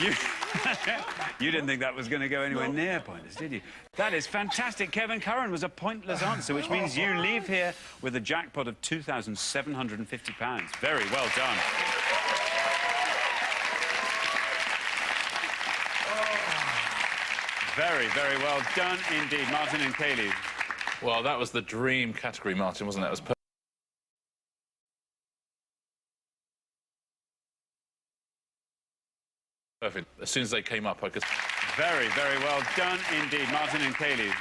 You didn't think that was going to go anywhere near pointless, did you? That is fantastic. Kevin Curran was a pointless answer, which means you leave here with a jackpot of £2,750. Very well done. Very, very well done indeed. Martin and Kayleigh. Well, that was the dream category, Martin, wasn't it? It was perfect. As soon as they came up, I could... Very, very well done indeed. Martin and Kayleigh.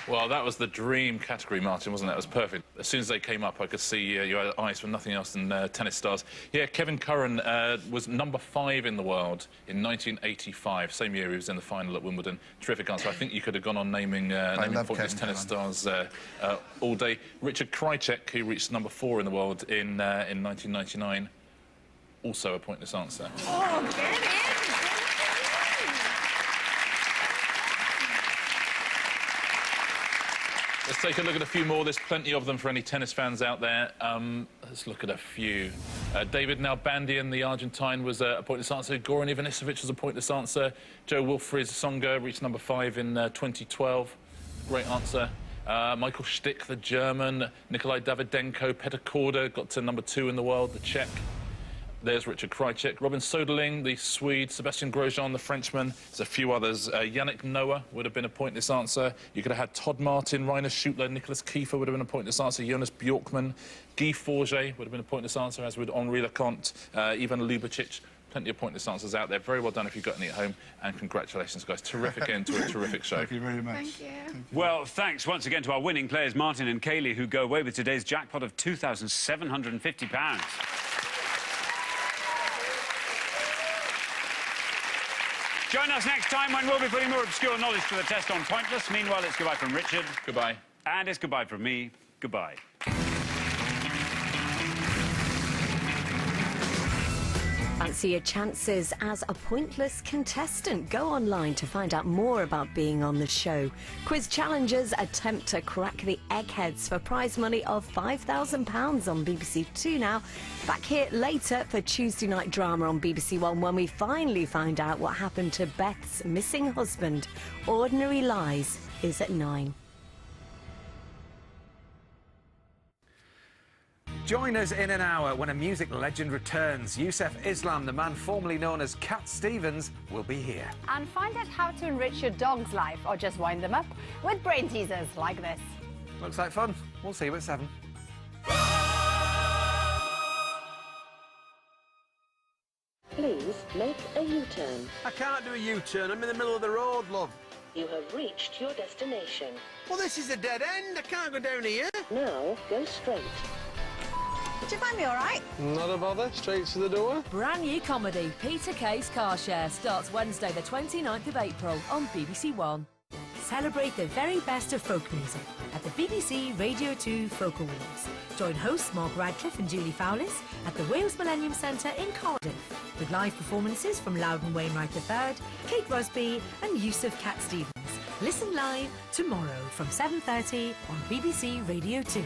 Well, that was the dream category, Martin, wasn't it? It was perfect. As soon as they came up, I could see your eyes for nothing else than tennis stars. Yeah, Kevin Curran was number 5 in the world in 1985. Same year he was in the final at Wimbledon. Terrific answer. I think you could have gone on naming pointless tennis stars all day. Richard Krajicek, who reached number 4 in the world in 1999. Also a pointless answer. Oh, get it! Let's take a look at a few more. There's plenty of them for any tennis fans out there. Let's look at a few. David Nalbandian, the Argentine, was a pointless answer. Goran Ivanisevic was a pointless answer. Joe Wilfried Songa reached number 5 in 2012. Great answer. Michael Stick, the German. Nikolai Davydenko, Petr Korda got to number 2 in the world, the Czech. There's Richard Krajicek. Robin Soderling, the Swede. Sebastian Grosjean, the Frenchman. There's a few others. Yannick Noah would have been a pointless answer. You could have had Todd Martin, Rainer Schutler, Nicholas Kiefer would have been a pointless answer. Jonas Bjorkman. Guy Forget would have been a pointless answer, as would Henri Leconte, Ivan Lubicic. Plenty of pointless answers out there. Very well done if you've got any at home. And congratulations, guys. Terrific end to a terrific show. Thank you very much. Thank you. Well, thanks once again to our winning players, Martin and Kayleigh, who go away with today's jackpot of £2,750. Join us next time when we'll be putting more obscure knowledge to the test on Pointless. Meanwhile, it's goodbye from Richard. Goodbye. And it's goodbye from me. Goodbye. Fancy your chances as a pointless contestant? Go online to find out more about being on the show. Quiz challengers attempt to crack the eggheads for prize money of £5,000 on BBC Two now. Back here later for Tuesday night drama on BBC One when we finally find out what happened to Beth's missing husband. Ordinary Lies is at 9. Join us in an hour when a music legend returns. Yusuf Islam, the man formerly known as Cat Stevens, will be here. And find out how to enrich your dog's life or just wind them up with brain teasers like this. Looks like fun. We'll see you at 7. Please make a U-turn. I can't do a U-turn. I'm in the middle of the road, love. You have reached your destination. Well, this is a dead end. I can't go down here. Now, go straight. Did you find me all right? Not a bother. Straight to the door. Brand new comedy, Peter Kay's Car Share, starts Wednesday the 29th of April on BBC One. Celebrate the very best of folk music at the BBC Radio 2 Folk Awards. Join hosts Mark Radcliffe and Julie Fowlis at the Wales Millennium Centre in Cardiff, with live performances from Loudon Wainwright III, Kate Rusby and Yusuf Cat Stevens. Listen live tomorrow from 7:30 on BBC Radio 2.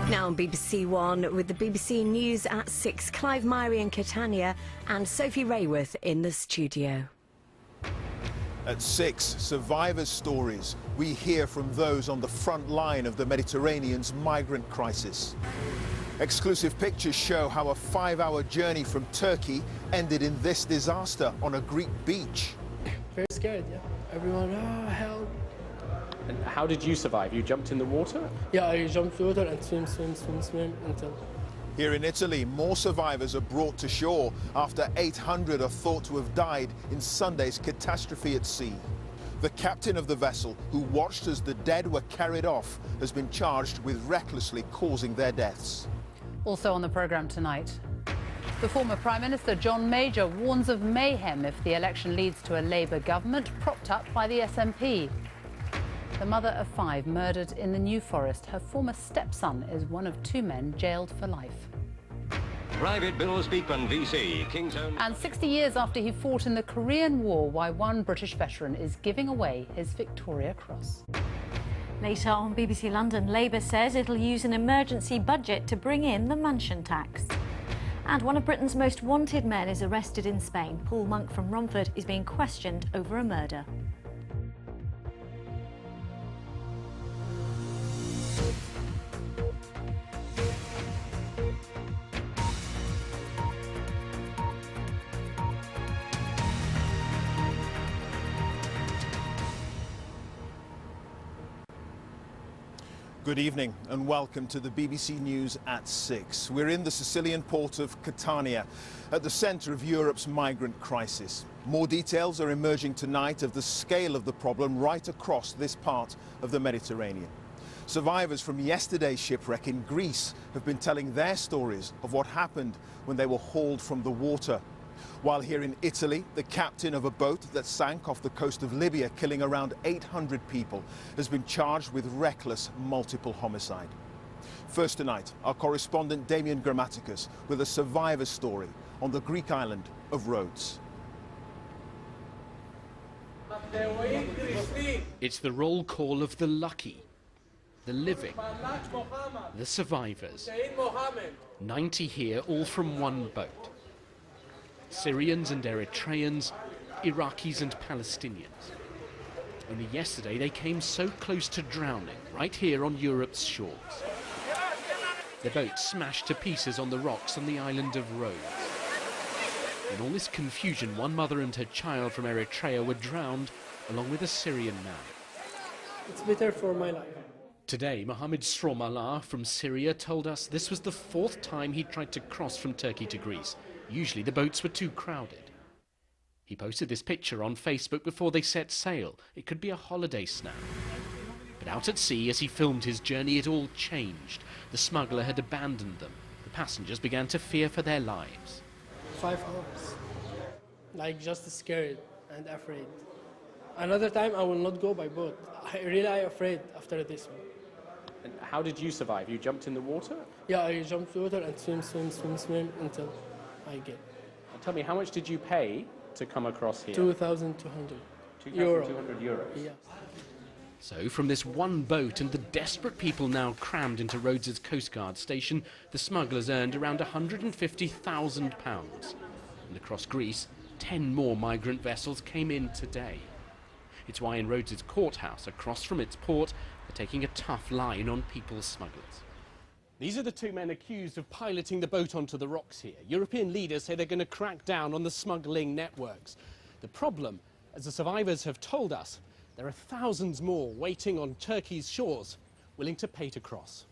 Now on BBC One with the BBC News at 6, Clive, Myrie and Catania and Sophie Raworth in the studio. At 6, survivors' stories. We hear from those on the front line of the Mediterranean's migrant crisis. Exclusive pictures show how a 5-hour journey from Turkey ended in this disaster on a Greek beach. Very scared, yeah. Everyone, oh, help. And how did you survive? You jumped in the water? Yeah, I jumped in the water and swim until... Here in Italy, more survivors are brought to shore after 800 are thought to have died in Sunday's catastrophe at sea. The captain of the vessel, who watched as the dead were carried off, has been charged with recklessly causing their deaths. Also on the programme tonight, the former Prime Minister John Major warns of mayhem if the election leads to a Labour government propped up by the SNP. The mother of 5 murdered in the New Forest. Her former stepson is one of 2 men jailed for life. Private Bill Speakman, VC, King's Own... And 60 years after he fought in the Korean War, why one British veteran is giving away his Victoria Cross. Later on BBC London, Labour says it'll use an emergency budget to bring in the mansion tax. And one of Britain's most wanted men is arrested in Spain. Paul Monk from Romford is being questioned over a murder. Good evening and welcome to the BBC News at 6. We're in the Sicilian port of Catania, at the centre of Europe's migrant crisis. More details are emerging tonight of the scale of the problem right across this part of the Mediterranean. Survivors from yesterday's shipwreck in Greece have been telling their stories of what happened when they were hauled from the water. While here in Italy, the captain of a boat that sank off the coast of Libya, killing around 800 people, has been charged with reckless multiple homicide. First tonight, our correspondent Damian Grammaticus with a survivor's story on the Greek island of Rhodes. It's the roll call of the lucky, the living, the survivors. 90 here, all from one boat. Syrians and Eritreans, Iraqis and Palestinians. Only yesterday they came so close to drowning, right here on Europe's shores. The boat smashed to pieces on the rocks on the island of Rhodes. In all this confusion, one mother and her child from Eritrea were drowned, along with a Syrian man. It's better for my life. Today, Mohammed Sromallah from Syria told us this was the 4th time he tried to cross from Turkey to Greece. Usually the boats were too crowded. He posted this picture on Facebook before they set sail. It could be a holiday snap. But out at sea, as he filmed his journey, it all changed. The smuggler had abandoned them. The passengers began to fear for their lives. 5 hours. Like just scared and afraid. Another time I will not go by boat. I really am afraid after this one. And how did you survive? You jumped in the water? Yeah, I jumped to water and swim until I get. Tell me, how much did you pay to come across here? 2,200 2,200 euros. Yeah. So from this one boat and the desperate people now crammed into Rhodes' Coast Guard station, the smugglers earned around £150,000. And across Greece, 10 more migrant vessels came in today. It's why in Rhodes' courthouse, across from its port, they're taking a tough line on people smugglers. These are the 2 men accused of piloting the boat onto the rocks here. European leaders say they're going to crack down on the smuggling networks. The problem, as the survivors have told us, there are thousands more waiting on Turkey's shores, willing to pay to cross.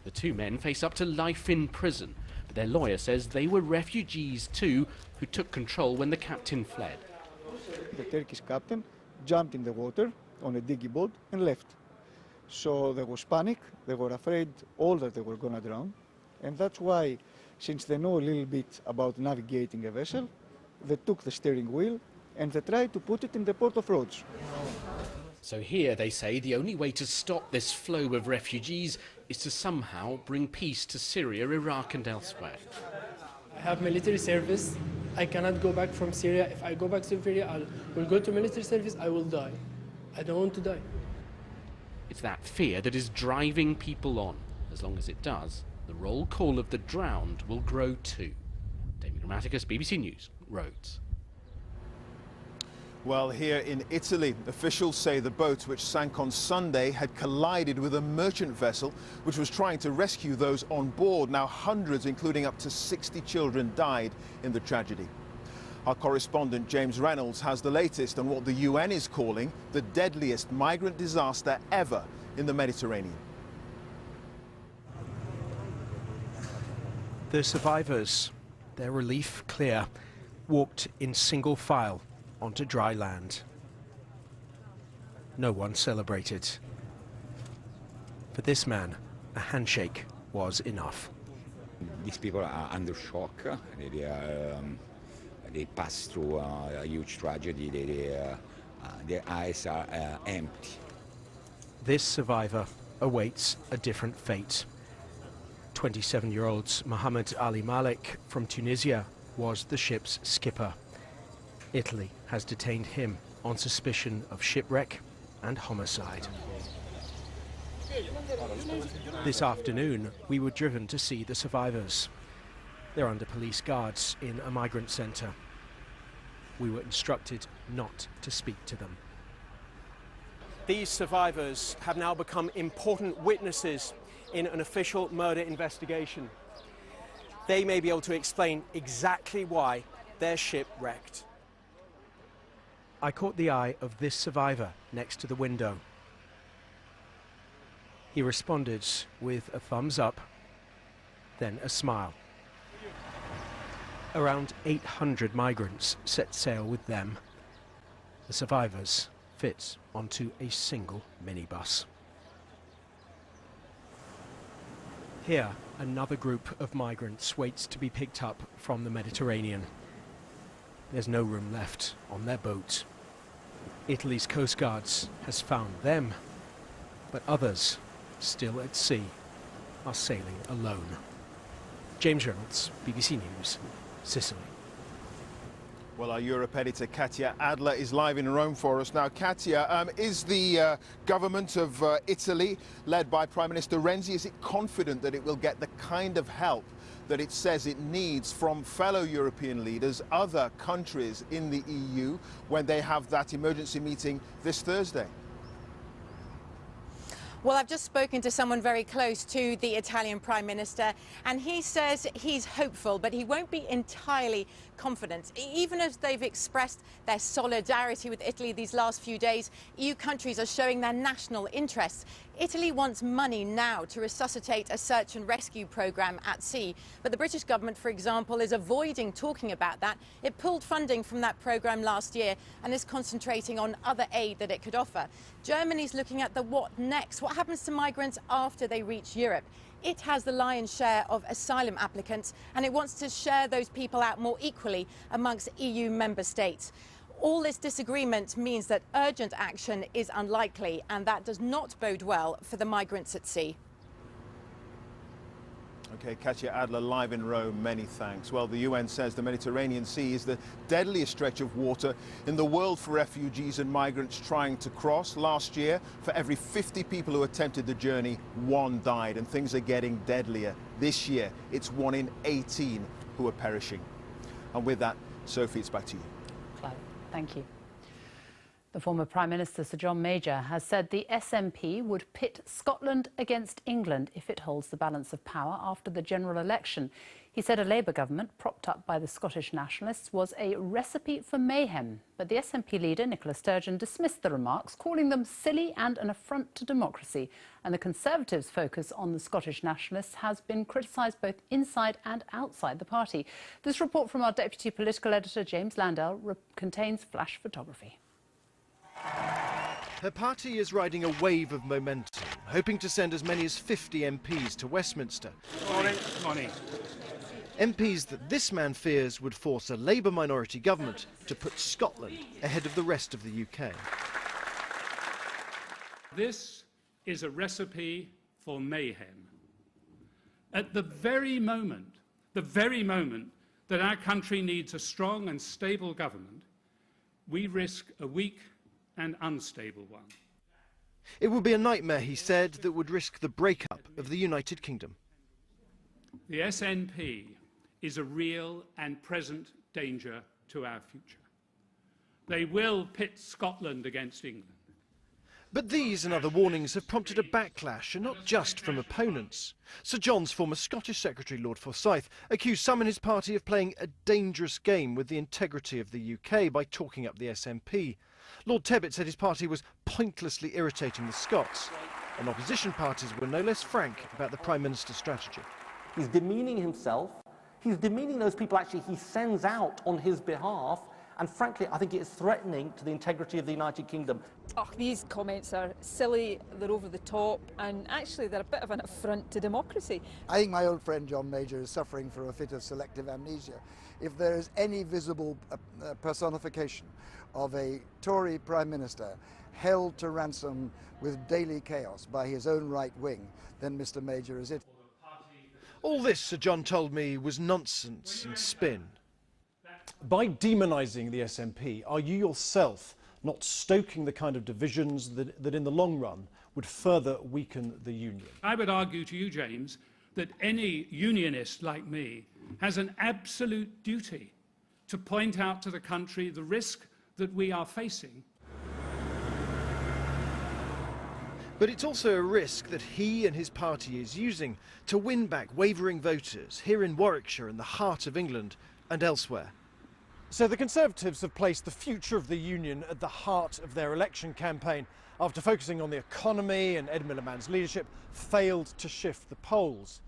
The 2 men face up to life in prison, but their lawyer says they were refugees too, who took control when the captain fled. The Turkish captain jumped in the water on a dinghy boat and left. So there was panic, they were afraid all that they were going to drown, and that's why, since they know a little bit about navigating a vessel, they took the steering wheel and they tried to put it in the port of Rhodes. So here, they say, the only way to stop this flow of refugees is to somehow bring peace to Syria, Iraq and elsewhere. I have military service. I cannot go back from Syria. If I go back to Syria, I will go to military service, I will die. I don't want to die. It's that fear that is driving people on. As long as it does, the roll call of the drowned will grow too. Damian Grammaticus, BBC News, Rhodes. Well, here in Italy, officials say the boat which sank on Sunday had collided with a merchant vessel which was trying to rescue those on board. Now, hundreds, including up to 60 children, died in the tragedy. Our correspondent James Reynolds has the latest on what the UN is calling the deadliest migrant disaster ever in the Mediterranean. The survivors, their relief clear, walked in single file onto dry land. No one celebrated. For this man, a handshake was enough. These people are under shock. They pass through a huge tragedy. Their eyes are empty. This survivor awaits a different fate. 27-year-old Mohammed Ali Malik from Tunisia was the ship's skipper. Italy has detained him on suspicion of shipwreck and homicide. This afternoon, we were driven to see the survivors. They're under police guards in a migrant centre. We were instructed not to speak to them. These survivors have now become important witnesses in an official murder investigation. They may be able to explain exactly why their ship wrecked. I caught the eye of this survivor next to the window. He responded with a thumbs up, then a smile. Around 800 migrants set sail with them. The survivors fit onto a single minibus. Here, another group of migrants waits to be picked up from the Mediterranean. There's no room left on their boat. Italy's Coast Guards has found them, but others, still at sea, are sailing alone. James Reynolds, BBC News, Sicily. Well, our Europe editor, Katia Adler, is live in Rome for us. Now, Katia, is the government of Italy, led by Prime Minister Renzi, is it confident that it will get the kind of help that it says it needs from fellow European leaders, other countries in the EU, when they have that emergency meeting this Thursday? Well, I've just spoken to someone very close to the Italian Prime Minister, and he says he's hopeful, but he won't be entirely confident. Even as they've expressed their solidarity with Italy these last few days, EU countries are showing their national interests. Italy wants money now to resuscitate a search and rescue programme at sea. But the British government, for example, is avoiding talking about that. It pulled funding from that programme last year and is concentrating on other aid that it could offer. Germany's looking at the what next. What happens to migrants after they reach Europe? It has the lion's share of asylum applicants, and it wants to share those people out more equally amongst EU member states. All this disagreement means that urgent action is unlikely, and that does not bode well for the migrants at sea. OK, Katia Adler live in Rome, many thanks. Well, the UN says the Mediterranean Sea is the deadliest stretch of water in the world for refugees and migrants trying to cross. Last year, for every 50 people who attempted the journey, 1 died, and things are getting deadlier. This year, it's 1 in 18 who are perishing. And with that, Sophie, it's back to you. Clive, thank you. The former Prime Minister, Sir John Major, has said the SNP would pit Scotland against England if it holds the balance of power after the general election. He said a Labour government, propped up by the Scottish nationalists, was a recipe for mayhem. But the SNP leader, Nicola Sturgeon, dismissed the remarks, calling them silly and an affront to democracy. And the Conservatives' focus on the Scottish nationalists has been criticised both inside and outside the party. This report from our Deputy Political Editor, James Landell, contains flash photography. Her party is riding a wave of momentum, hoping to send as many as 50 MPs to Westminster. Morning. MPs that this man fears would force a Labour minority government to put Scotland ahead of the rest of the UK. This is a recipe for mayhem. At the very moment that our country needs a strong and stable government, we risk a weak and unstable one. It would be a nightmare, he said, that would risk the breakup of the United Kingdom. The SNP is a real and present danger to our future. They will pit Scotland against England. But these and other warnings have prompted a backlash, and not just from opponents. Sir John's former Scottish Secretary, Lord Forsyth, accused some in his party of playing a dangerous game with the integrity of the UK by talking up the SNP. Lord Tebbit said his party was pointlessly irritating the Scots, and opposition parties were no less frank about the Prime Minister's strategy. He's demeaning himself, he's demeaning those people actually he sends out on his behalf, and frankly I think it is threatening to the integrity of the United Kingdom. Oh, these comments are silly, they're over the top, and actually they're a bit of an affront to democracy. I think my old friend John Major is suffering from a fit of selective amnesia. If there is any visible personification of a Tory Prime Minister held to ransom with daily chaos by his own right wing, then Mr Major is it. All this, Sir John told me, was nonsense and spin. By demonising the SNP, are you yourself not stoking the kind of divisions that in the long run would further weaken the union? I would argue to you, James, that any unionist like me has an absolute duty to point out to the country the risk that we are facing. But it's also a risk that he and his party is using to win back wavering voters here in Warwickshire, in the heart of England, and elsewhere. So the Conservatives have placed the future of the Union at the heart of their election campaign. After focusing on the economy and Ed Miliband's leadership, failed to shift the polls.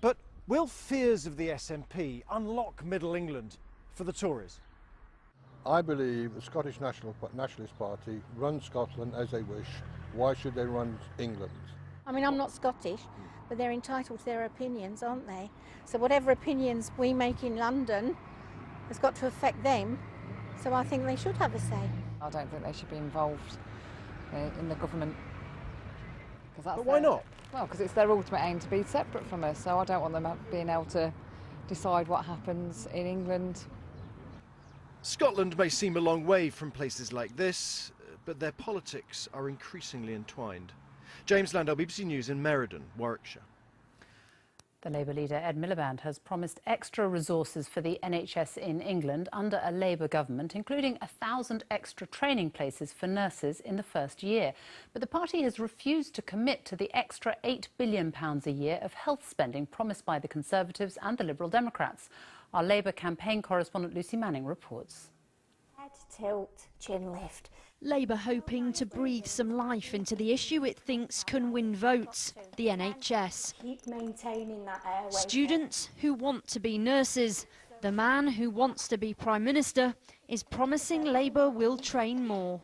But will fears of the SNP unlock Middle England for the Tories? I believe the Scottish Nationalist Party runs Scotland as they wish. Why should they run England? I mean, I'm not Scottish, but they're entitled to their opinions, aren't they? So whatever opinions we make in London has got to affect them. So I think they should have a say. I don't think they should be involved in the government. But why not? Well, because it's their ultimate aim to be separate from us, so I don't want them being able to decide what happens in England. Scotland may seem a long way from places like this, but their politics are increasingly entwined. James Landau, BBC News in Meriden, Warwickshire. The Labour leader Ed Miliband has promised extra resources for the NHS in England under a Labour government, including 1,000 extra training places for nurses in the first year. But the party has refused to commit to the extra £8 billion a year of health spending promised by the Conservatives and the Liberal Democrats. Our Labour campaign correspondent Lucy Manning reports. Head tilt, chin lift. Labour hoping to breathe some life into the issue it thinks can win votes, the NHS. Keep maintaining that airway. Students who want to be nurses. The man who wants to be Prime Minister is promising Labour will train more.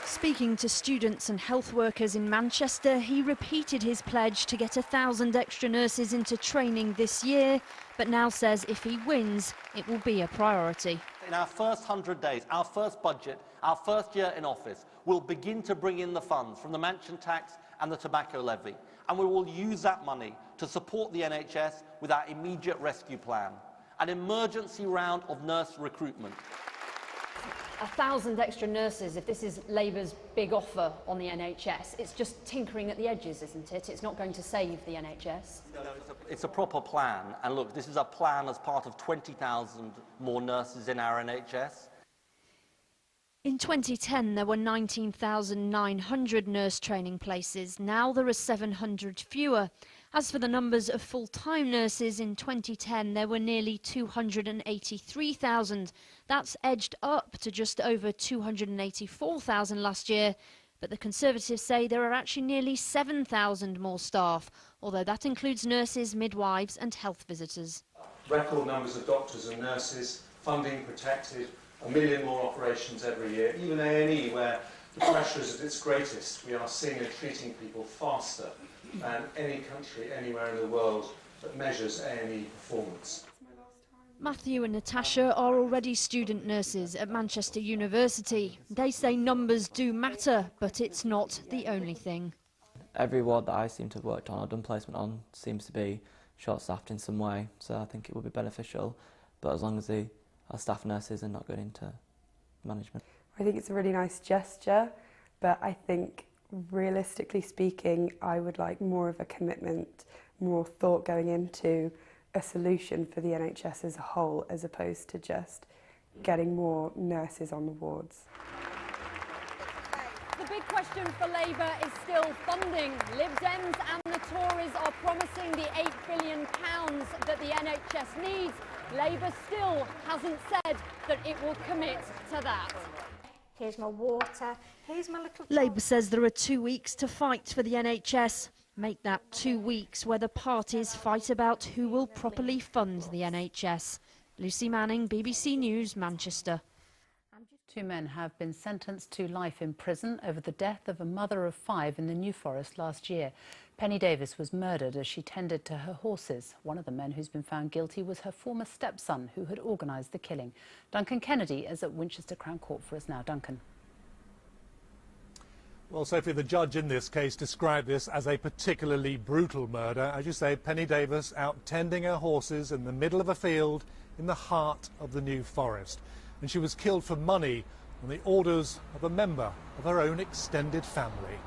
Speaking to students and health workers in Manchester, he repeated his pledge to get 1,000 extra nurses into training this year, but now says if he wins, it will be a priority. In our first 100 days, our first budget, our first year in office, we'll begin to bring in the funds from the mansion tax and the tobacco levy, and we will use that money to support the NHS with our immediate rescue plan, an emergency round of nurse recruitment. 1,000 extra nurses, if this is Labour's big offer on the NHS, it's just tinkering at the edges, isn't it? It's not going to save the NHS. No, it's a proper plan, and look, this is a plan as part of 20,000 more nurses in our NHS. In 2010, there were 19,900 nurse training places. Now there are 700 fewer. As for the numbers of full-time nurses, in 2010 there were nearly 283,000. That's edged up to just over 284,000 last year. But the Conservatives say there are actually nearly 7,000 more staff, although that includes nurses, midwives and health visitors. Record numbers of doctors and nurses, funding protected, 1 million more operations every year. Even A&E, where the pressure is at its greatest, we are seeing and treating people faster than any country anywhere in the world that measures A&E performance. Matthew and Natasha are already student nurses at Manchester University. They say numbers do matter, but it's not the only thing. Every ward that I seem to have worked on or done placement on seems to be short-staffed in some way, so I think it would be beneficial, but as long as they are staff nurses and not going into management. I think it's a really nice gesture, but I think realistically speaking, I would like more of a commitment, more thought going into a solution for the NHS as a whole, as opposed to just getting more nurses on the wards. The big question for Labour is still funding. Lib Dems and the Tories are promising the £8 billion that the NHS needs. Labour still hasn't said that it will commit to that. Here's my water, here's my little... Labour says there are 2 weeks to fight for the NHS. Make that 2 weeks where the parties fight about who will properly fund the NHS. Lucy Manning, BBC News, Manchester. 2 men have been sentenced to life in prison over the death of a mother of 5 in the New Forest last year. Penny Davis was murdered as she tended to her horses. One of the men who's been found guilty was her former stepson, who had organised the killing. Duncan Kennedy is at Winchester Crown Court for us now. Duncan. Well, Sophie, the judge in this case described this as a particularly brutal murder. As you say, Penny Davis out tending her horses in the middle of a field in the heart of the New Forest. And she was killed for money on the orders of a member of her own extended family.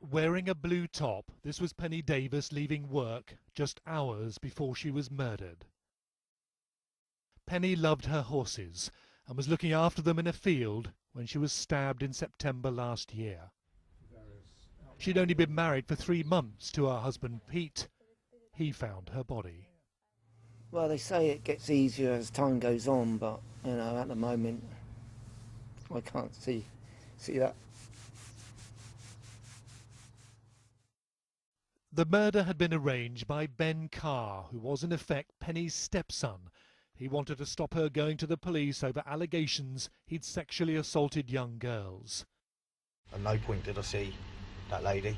Wearing a blue top, this was Penny Davis leaving work just hours before she was murdered. Penny loved her horses and was looking after them in a field when she was stabbed in September last year. She'd only been married for 3 months to her husband Pete. He found her body. Well, they say it gets easier as time goes on, but, you know, at the moment, I can't see that. The murder had been arranged by Ben Carr, who was in effect Penny's stepson. He wanted to stop her going to the police over allegations he'd sexually assaulted young girls. At no point did I see that lady.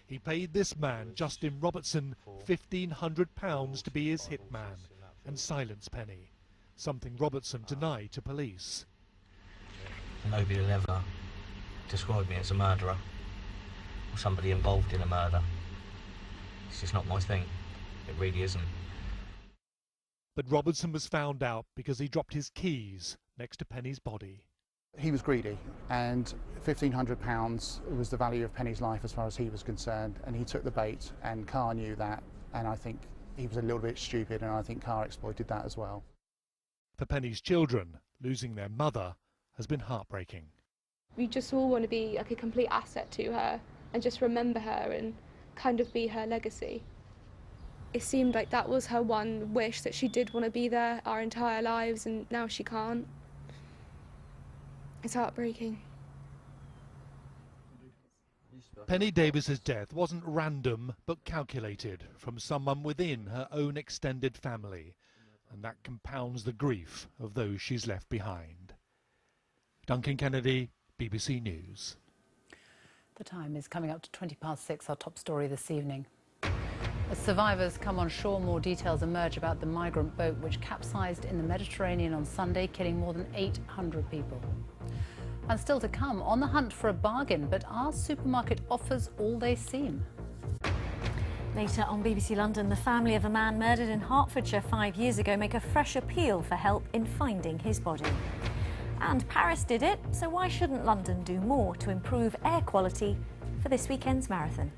He paid this man, Justin Robertson, £1,500 to be his hitman and silence Penny, something Robertson denied to police. Nobody will ever describe me as a murderer or somebody involved in a murder. It's just not my thing. It really isn't. But Robertson was found out because he dropped his keys next to Penny's body. He was greedy, and £1,500 was the value of Penny's life as far as he was concerned, and he took the bait, and Carr knew that, and I think he was a little bit stupid, and I think Carr exploited that as well. For Penny's children, losing their mother has been heartbreaking. We just all want to be like a complete asset to her and just remember her and kind of be her legacy. It seemed like that was her one wish, that she did want to be there our entire lives, and now she can't. It's heartbreaking. Penny Davis's death wasn't random but calculated from someone within her own extended family, and that compounds the grief of those she's left behind. Duncan Kennedy, BBC News. The time is coming up to 6:20, our top story this evening. As survivors come on shore, more details emerge about the migrant boat which capsized in the Mediterranean on Sunday, killing more than 800 people. And still to come, on the hunt for a bargain, but are supermarket offers all they seem? Later on BBC London, the family of a man murdered in Hertfordshire 5 years ago make a fresh appeal for help in finding his body. And Paris did it, so why shouldn't London do more to improve air quality for this weekend's marathon?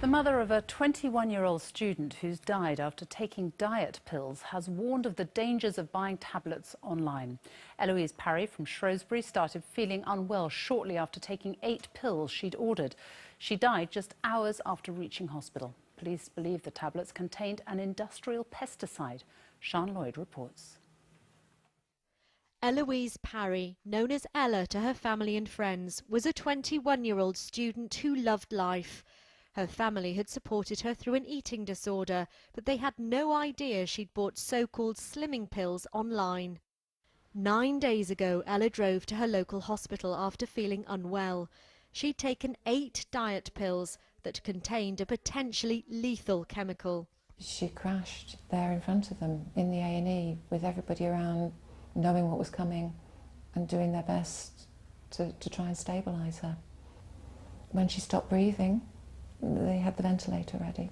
The mother of a 21-year-old student who's died after taking diet pills has warned of the dangers of buying tablets online. Eloise Parry from Shrewsbury started feeling unwell shortly after taking 8 pills she'd ordered. She died just hours after reaching hospital. Police believe the tablets contained an industrial pesticide. Sian Lloyd reports. Eloise Parry, known as Ella to her family and friends, was a 21-year-old student who loved life. Her family had supported her through an eating disorder, but they had no idea she'd bought so-called slimming pills online. 9 days ago, Ella drove to her local hospital after feeling unwell. She'd taken 8 diet pills that contained a potentially lethal chemical. She crashed there in front of them in the A&E with everybody around knowing what was coming and doing their best to try and stabilise her. When she stopped breathing, they had the ventilator ready.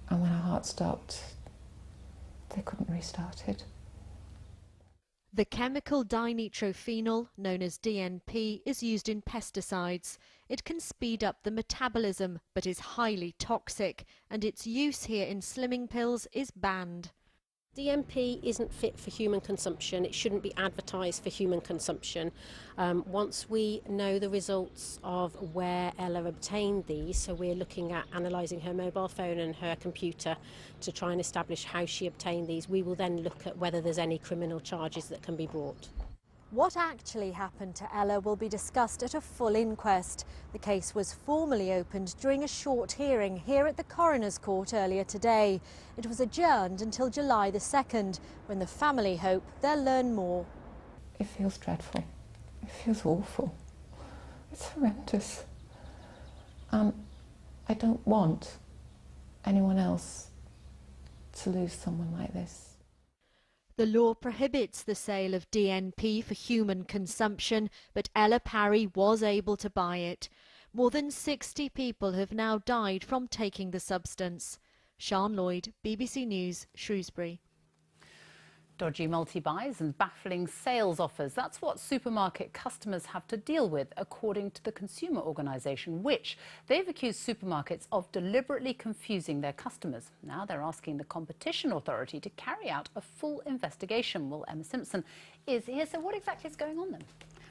And when her heart stopped, they couldn't restart it. The chemical dinitrophenol, known as DNP, is used in pesticides. It can speed up the metabolism, but is highly toxic, and its use here in slimming pills is banned. DNP isn't fit for human consumption. It shouldn't be advertised for human consumption. Once we know the results of where Ella obtained these, so we're looking at analysing her mobile phone and her computer to try and establish how she obtained these, we will then look at whether there's any criminal charges that can be brought. What actually happened to Ella will be discussed at a full inquest. The case was formally opened during a short hearing here at the Coroner's Court earlier today. It was adjourned until July the 2nd, when the family hope they'll learn more. It feels dreadful. It feels awful. It's horrendous. I don't want anyone else to lose someone like this. The law prohibits the sale of DNP for human consumption, but Ella Parry was able to buy it. More than 60 people have now died from taking the substance. Sian Lloyd, BBC News, Shrewsbury. Dodgy multi-buys and baffling sales offers. That's what supermarket customers have to deal with, according to the consumer organisation, which they've accused supermarkets of deliberately confusing their customers. Now they're asking the Competition Authority to carry out a full investigation. Well, Emma Simpson is here. So what exactly is going on then?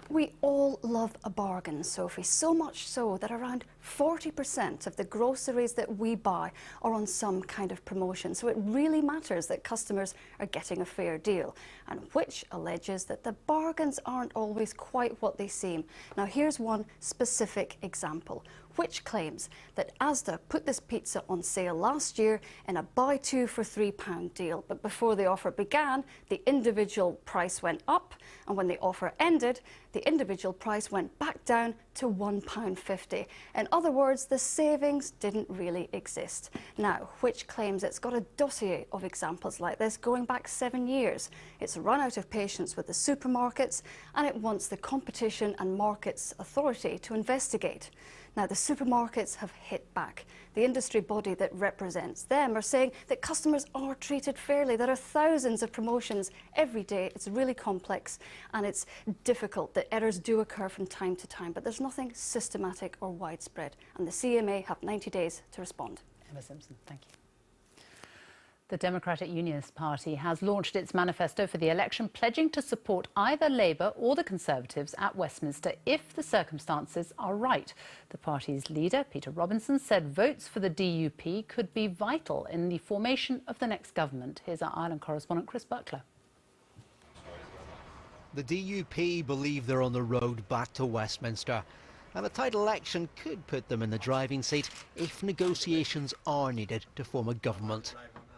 We all love a bargain, Sophie, so much so that around 40% of the groceries that we buy are on some kind of promotion. So it really matters that customers are getting a fair deal, and Which alleges that the bargains aren't always quite what they seem. Now here's one specific example. Which claims that Asda put this pizza on sale last year in a buy two for £3 deal, but before the offer began, the individual price went up, and when the offer ended, the individual price went back down to £1.50. In other words, the savings didn't really exist. Now, Which claims it's got a dossier of examples like this going back 7 years. It's run out of patience with the supermarkets, and it wants the Competition and Markets Authority to investigate. Now, the supermarkets have hit back. The industry body that represents them are saying that customers are treated fairly. There are thousands of promotions every day. It's really complex and it's difficult. The errors do occur from time to time, but there's nothing systematic or widespread. And the CMA have 90 days to respond. Emma Simpson, thank you. The Democratic Unionist Party has launched its manifesto for the election, pledging to support either Labour or the Conservatives at Westminster if the circumstances are right. The party's leader, Peter Robinson, said votes for the DUP could be vital in the formation of the next government. Here's our Ireland correspondent, Chris Buckler. The DUP believe they're on the road back to Westminster, and a tight election could put them in the driving seat if negotiations are needed to form a government.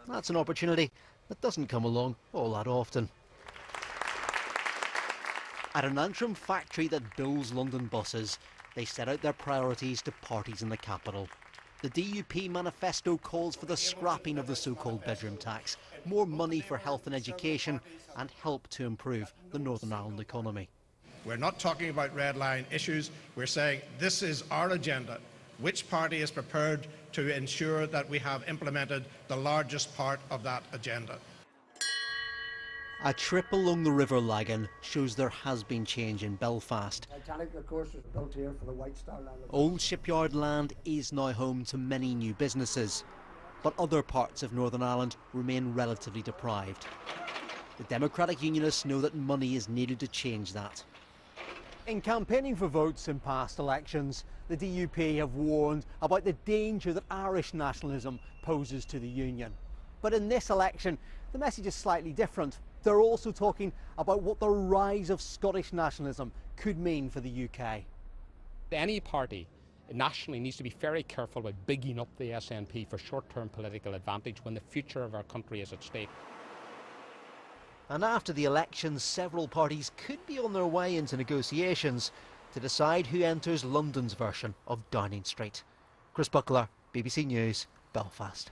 That's an opportunity that doesn't come along all that often. At an Antrim factory that builds London buses, they set out their priorities to parties in the capital. The DUP manifesto calls for the scrapping of the so-called bedroom tax, more money for health and education, and help to improve the Northern Ireland economy. We're not talking about red line issues. We're saying this is our agenda. Which party is prepared to ensure that we have implemented the largest part of that agenda? A trip along the River Lagan shows there has been change in Belfast. Titanic, of course, was built here for the White Star Line. Old shipyard land is now home to many new businesses, but other parts of Northern Ireland remain relatively deprived. The Democratic Unionists know that money is needed to change that. In campaigning for votes in past elections, the DUP have warned about the danger that Irish nationalism poses to the Union. But in this election, the message is slightly different. They're also talking about what the rise of Scottish nationalism could mean for the UK. Any party nationally needs to be very careful about bigging up the SNP for short-term political advantage when the future of our country is at stake. And after the elections, several parties could be on their way into negotiations to decide who enters London's version of Downing Street. Chris Buckler, BBC News, Belfast.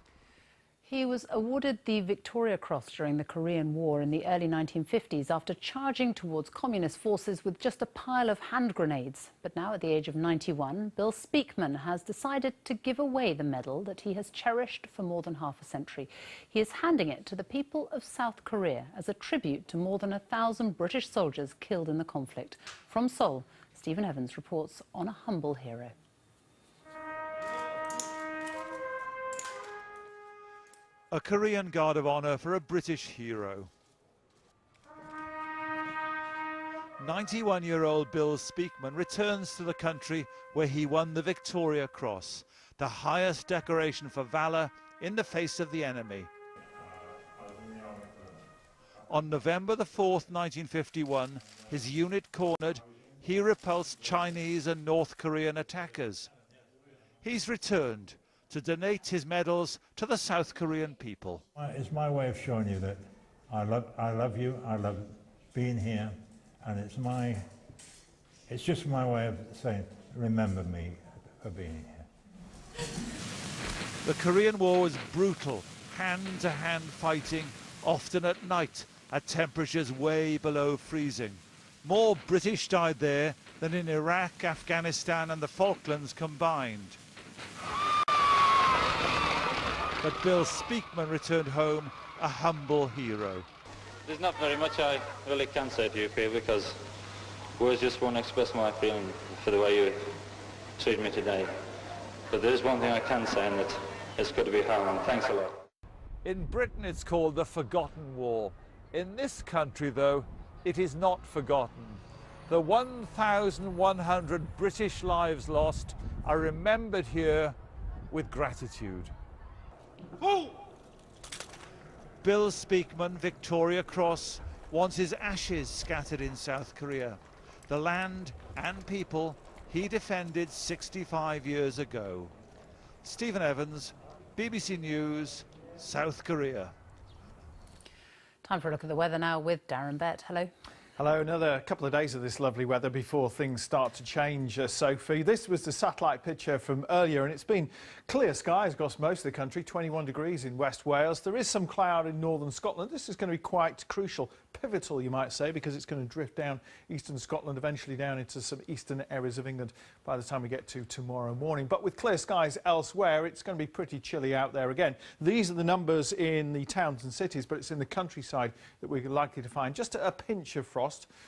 He was awarded the Victoria Cross during the Korean War in the early 1950s after charging towards communist forces with just a pile of hand grenades. But now, at the age of 91, Bill Speakman has decided to give away the medal that he has cherished for more than half a century. He is handing it to the people of South Korea as a tribute to more than 1,000 British soldiers killed in the conflict. From Seoul, Stephen Evans reports on a humble hero. A Korean Guard of Honour for a British hero. 91-year-old Bill Speakman returns to the country where he won the Victoria Cross, the highest decoration for valour in the face of the enemy. On November the 4th, 1951, his unit cornered, he repulsed Chinese and North Korean attackers. He's returned to donate his medals to the South Korean people. It's my way of showing you that I love you, I love being here, and it's just my way of saying, remember me for being here. The Korean War was brutal, hand-to-hand fighting, often at night, at temperatures way below freezing. More British died there than in Iraq, Afghanistan and the Falklands combined. But Bill Speakman returned home a humble hero. There's not very much I really can say to you, Peter, because words just won't express my feeling for the way you treat me today. But there is one thing I can say, and that it's good to be home. Thanks a lot. In Britain, it's called the Forgotten War. In this country, though, it is not forgotten. The 1,100 British lives lost are remembered here with gratitude. Bill Speakman, Victoria Cross, wants his ashes scattered in South Korea, the land and people he defended 65 years ago. Stephen Evans, BBC News, South Korea. Time for a look at the weather now with Darren Bett. Hello. Hello, another couple of days of this lovely weather before things start to change, Sophie. This was the satellite picture from earlier, and it's been clear skies across most of the country, 21 degrees in West Wales. There is some cloud in northern Scotland. This is going to be quite crucial, pivotal, you might say, because it's going to drift down eastern Scotland, eventually down into some eastern areas of England by the time we get to tomorrow morning. But with clear skies elsewhere, it's going to be pretty chilly out there again. These are the numbers in the towns and cities, but it's in the countryside that we're likely to find just a pinch of frost.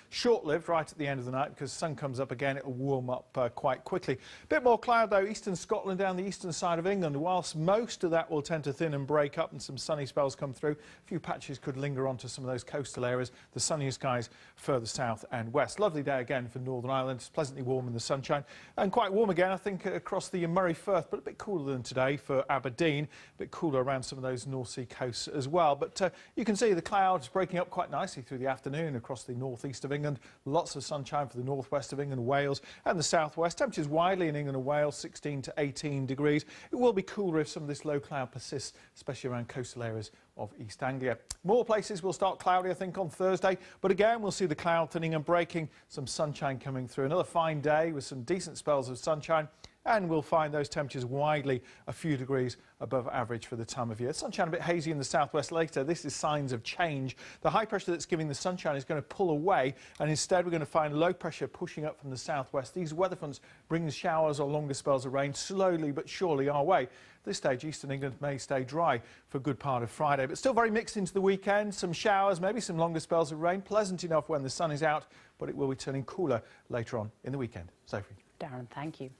Short-lived right at the end of the night, because the sun comes up again, it'll warm up quite quickly. A bit more cloud though, eastern Scotland down the eastern side of England, whilst most of that will tend to thin and break up and some sunny spells come through. A few patches could linger onto some of those coastal areas, the sunnier skies further south and west. Lovely day again for Northern Ireland. It's pleasantly warm in the sunshine and quite warm again, I think, across the Myrie Firth, but a bit cooler than today for Aberdeen, a bit cooler around some of those North Sea coasts as well. But you can see the clouds breaking up quite nicely through the afternoon across the northeast of England. Lots of sunshine for the northwest of England, Wales and the southwest. Temperatures widely in England and Wales, 16 to 18 degrees. It will be cooler if some of this low cloud persists, especially around coastal areas of East Anglia. More places will start cloudy, I think, on Thursday, but again we'll see the cloud thinning and breaking, some sunshine coming through. Another fine day with some decent spells of sunshine, and we'll find those temperatures widely a few degrees above average for the time of year. Sunshine a bit hazy in the southwest later. This is signs of change. The high pressure that's giving the sunshine is going to pull away, and instead we're going to find low pressure pushing up from the southwest. These weather fronts bring showers or longer spells of rain slowly but surely our way. At this stage, eastern England may stay dry for a good part of Friday, but still very mixed into the weekend. Some showers, maybe some longer spells of rain. Pleasant enough when the sun is out, but it will be turning cooler later on in the weekend. Sophie. Darren, thank you.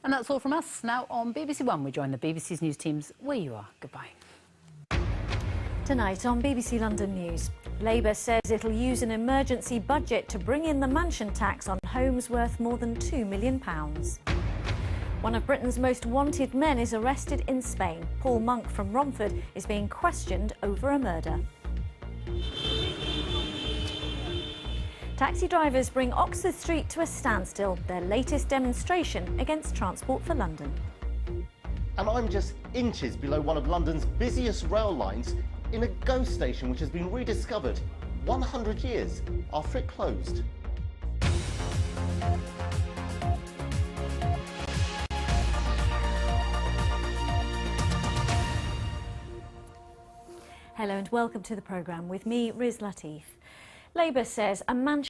And that's all from us. Now on BBC One, we join the BBC's news teams where you are. Goodbye. Tonight on BBC London News, Labour says it'll use an emergency budget to bring in the mansion tax on homes worth more than £2 million. One of Britain's most wanted men is arrested in Spain. Paul Monk from Romford is being questioned over a murder. Taxi drivers bring Oxford Street to a standstill, their latest demonstration against Transport for London. And I'm just inches below one of London's busiest rail lines in a ghost station which has been rediscovered 100 years after it closed. Hello and welcome to the programme with me, Riz Latif. Labour says a mansion